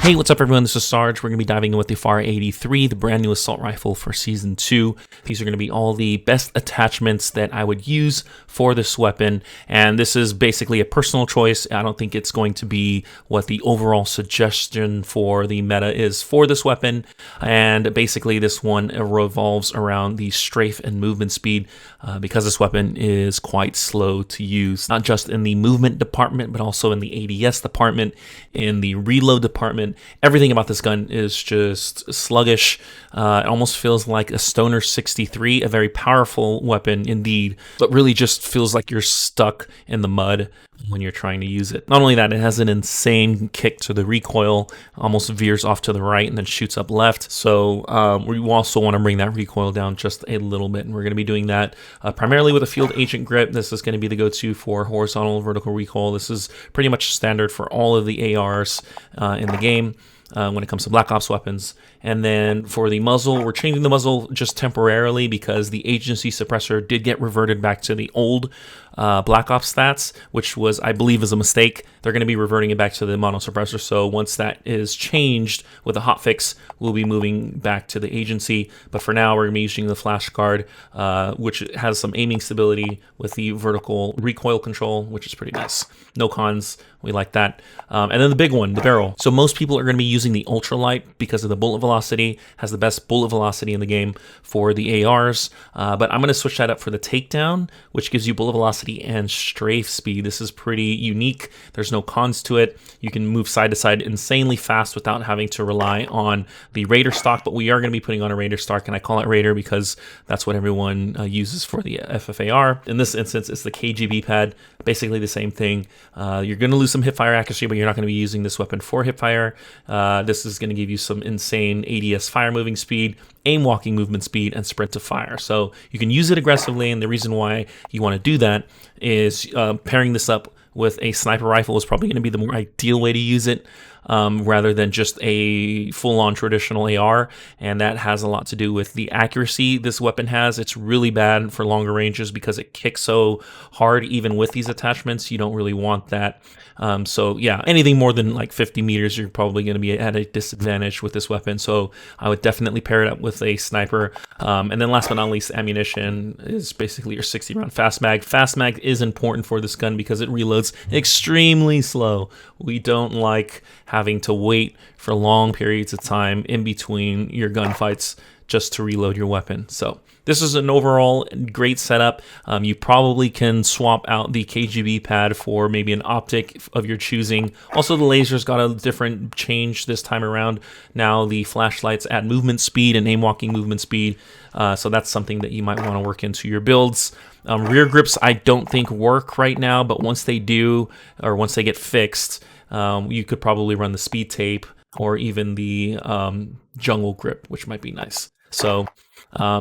Hey, what's up everyone? This is Sarge. We're going to be diving in with the FARA 83, the brand new assault rifle for Season 2. These are going to be all the best attachments that I would use for this weapon, and this is basically a personal choice. I don't think it's going to be what the overall suggestion for the meta is for this weapon, and basically this one revolves around the strafe and movement speed because this weapon is quite slow to use, not just in the movement department, but also in the ADS department, in the reload department. Everything about this gun is just sluggish. It almost feels like a Stoner 63, a very powerful weapon indeed, but really just feels like you're stuck in the mud when you're trying to use it. Not only that, it has an insane kick to the recoil, almost veers off to the right and then shoots up left. So we also want to bring that recoil down just a little bit, and we're going to be doing that primarily with a field agent grip. This is going to be the go-to for horizontal vertical recoil. This is pretty much standard for all of the ARs in the game when it comes to Black Ops weapons. And then for the muzzle, we're changing the muzzle just temporarily because the agency suppressor did get reverted back to the old Black Ops stats, which was, I believe, is a mistake. They're going to be reverting it back to the mono suppressor. So once that is changed with a hotfix, we'll be moving back to the agency. But for now, we're going to be using the flash guard, which has some aiming stability with the vertical recoil control, which is pretty nice. No cons. We like that. And then the big one, the barrel. So most people are going to be using the ultralight because of the bullet velocity, has the best bullet velocity in the game for the ARs. But I'm going to switch that up for the takedown, which gives you bullet velocity and strafe speed. This is pretty unique. There's no cons to it. You can move side to side insanely fast without having to rely on the Raider stock, but we are going to be putting on a Raider stock, and I call it Raider because that's what everyone uses for the FFAR. In this instance, it's the KGB pad, basically the same thing. You're going to lose some hipfire accuracy, but you're not going to be using this weapon for hipfire. This is going to give you some insane ADS fire moving speed, aim walking movement speed, and sprint to fire. So you can use it aggressively, and the reason why you want to do that is pairing this up with a sniper rifle is probably going to be the more ideal way to use it, rather than just a full-on traditional AR, and that has a lot to do with the accuracy this weapon has. It's really bad for longer ranges because it kicks so hard even with these attachments. You don't really want that. So yeah, anything more than like 50 meters, you're probably going to be at a disadvantage with this weapon. So I would definitely pair it up with a sniper. And then last but not least, ammunition is basically your 60 round fast mag. Fast mag is important for this gun because it reloads extremely slow. We don't like having to wait for long periods of time in between your gunfights just to reload your weapon. So this is an overall great setup. You probably can swap out the KGB pad for maybe an optic of your choosing. Also, the lasers got a different change this time around. Now the flashlights add movement speed and aim walking movement speed. So that's something that you might want to work into your builds. Rear grips I don't think work right now, but once they do, or once they get fixed, you could probably run the speed tape or even the jungle grip, which might be nice. So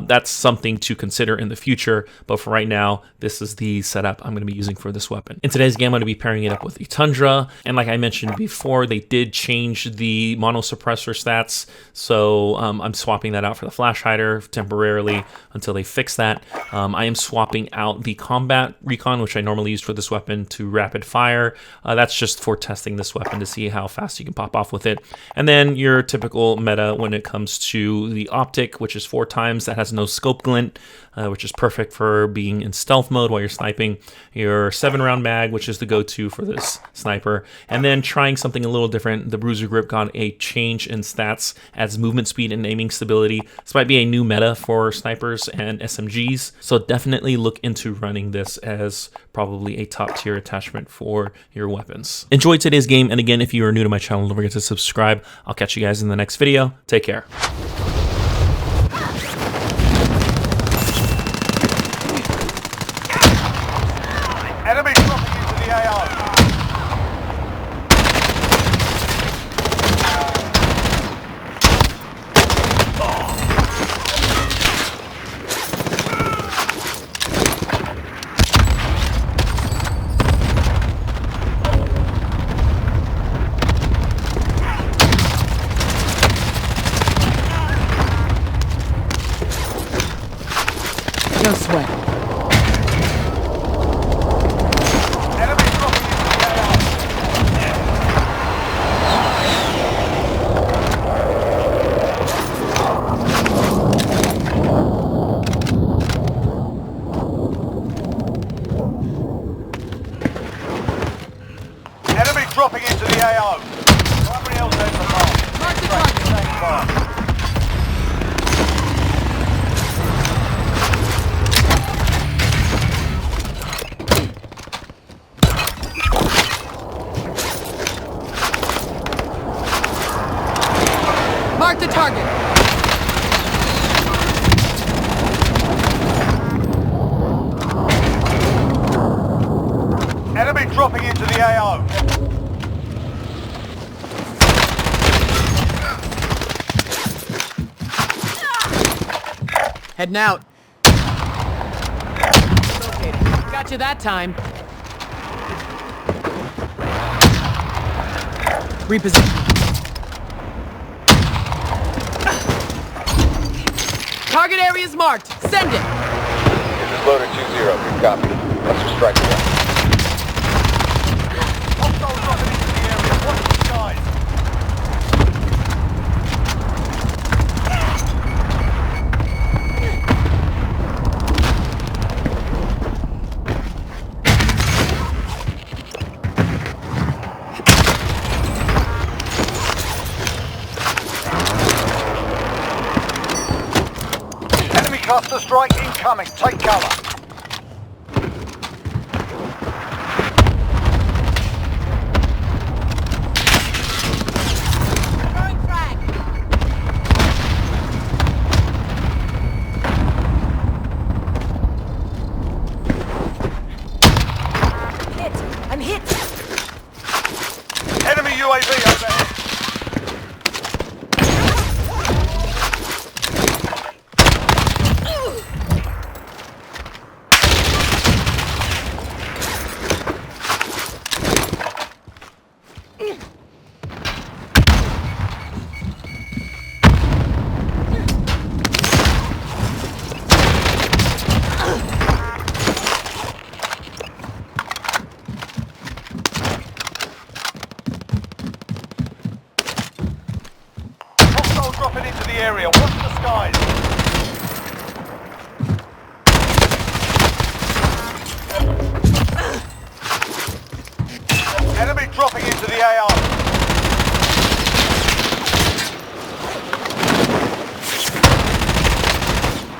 that's something to consider in the future, but for right now, this is the setup I'm going to be using for this weapon. In today's game, I'm going to be pairing it up with the Tundra, and like I mentioned before, they did change the mono suppressor stats, so I'm swapping that out for the flash hider temporarily until they fix that. I am swapping out the combat recon, which I normally use for this weapon, to rapid fire. That's just for testing this weapon to see how fast you can pop off with it. And then your typical meta when it comes to the optic, which is 4 times. That has no scope glint, which is perfect for being in stealth mode while you're sniping. Your 7-round mag, which is the go-to for this sniper. And then trying something a little different, the bruiser grip got a change in stats, adds movement speed and aiming stability. This might be a new meta for snipers and SMGs, so definitely look into running this as probably a top-tier attachment for your weapons. Enjoy today's game, and again, if you are new to my channel, don't forget to subscribe. I'll catch you guys in the next video. Take care. Enemy dropping into the AR. AO. Primary LZ's are marked. Mark the Strafe, target. stand by. Mark the target. Enemy dropping into the AO. Heading out. Located. Got you that time. Reposition. Target area is marked. Send it. This is Loader 2-0. Good copy. Let's strike again. Hostiles dropping into the area. Watch the skies. Enemy cluster strike incoming. Take cover. Throwing frag. I'm hit. Enemy UAV overhead. Hostile dropping into the area. Watch the skies. Enemy dropping into the AO.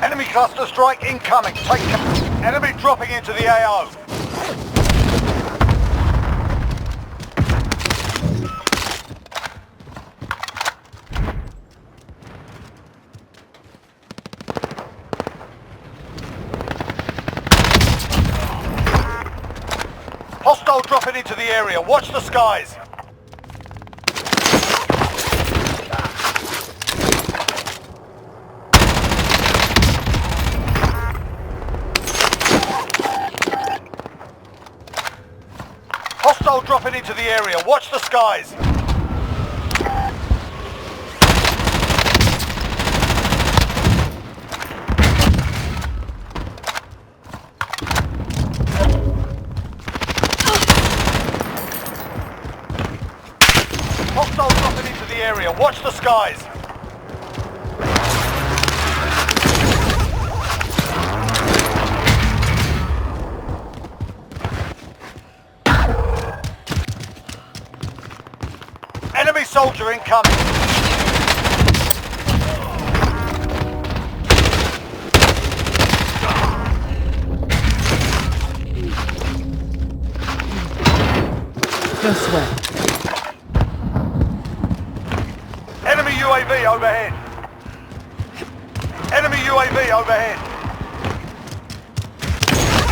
Enemy cluster strike incoming. Take cover. Enemy dropping into the AO. Hostile dropping into the area. Watch the skies. Hostile dropping into the area. Watch the skies. Hostile dropping into the area. Watch the skies. Enemy soldier incoming. No sweat. Enemy UAV overhead. Enemy UAV overhead.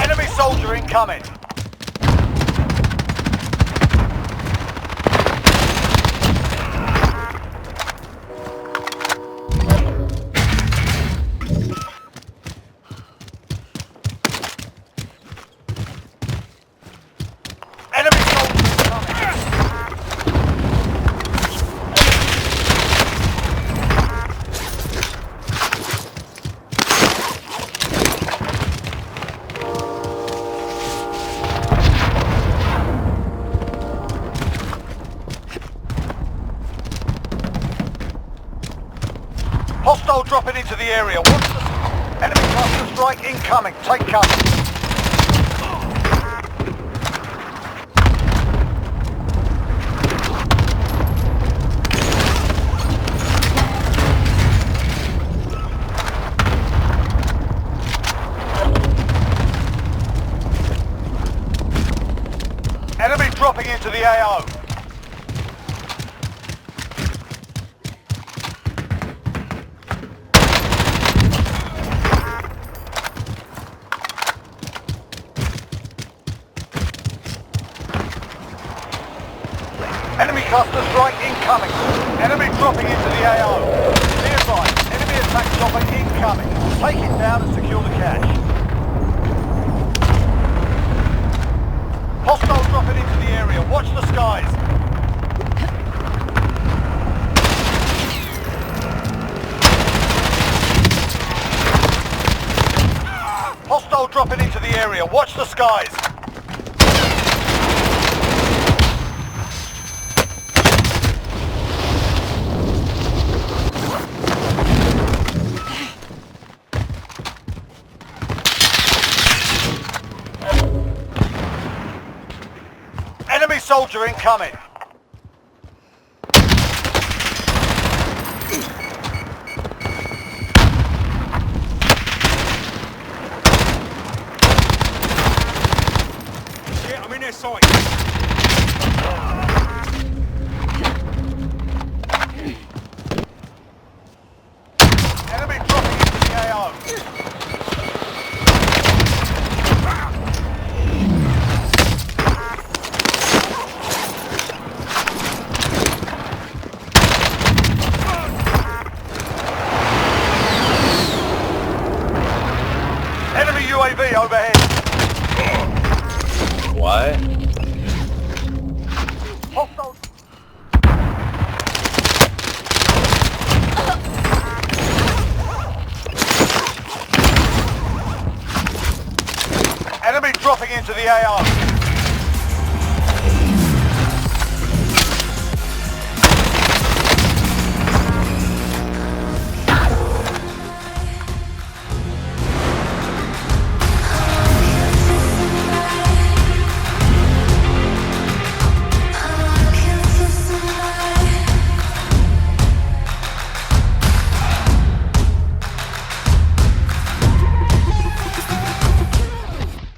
Enemy soldier incoming. Enemy soldier incoming. Hostile dropping into the area. Watch the... Enemy cluster strike incoming. Take cover. Enemy dropping into the AO. Enemy cluster strike incoming. Enemy dropping into the AO. Be advised, enemy attack chopper incoming. Take it down and secure the cache. Hostile dropping into the area. Watch the skies. Hostile dropping into the area. Watch the skies. Enemy soldier incoming. Shit, I'm in their sight. Enemy dropping into the AO. Enemy UAV overhead. What? Hostile. Enemy dropping into the AO.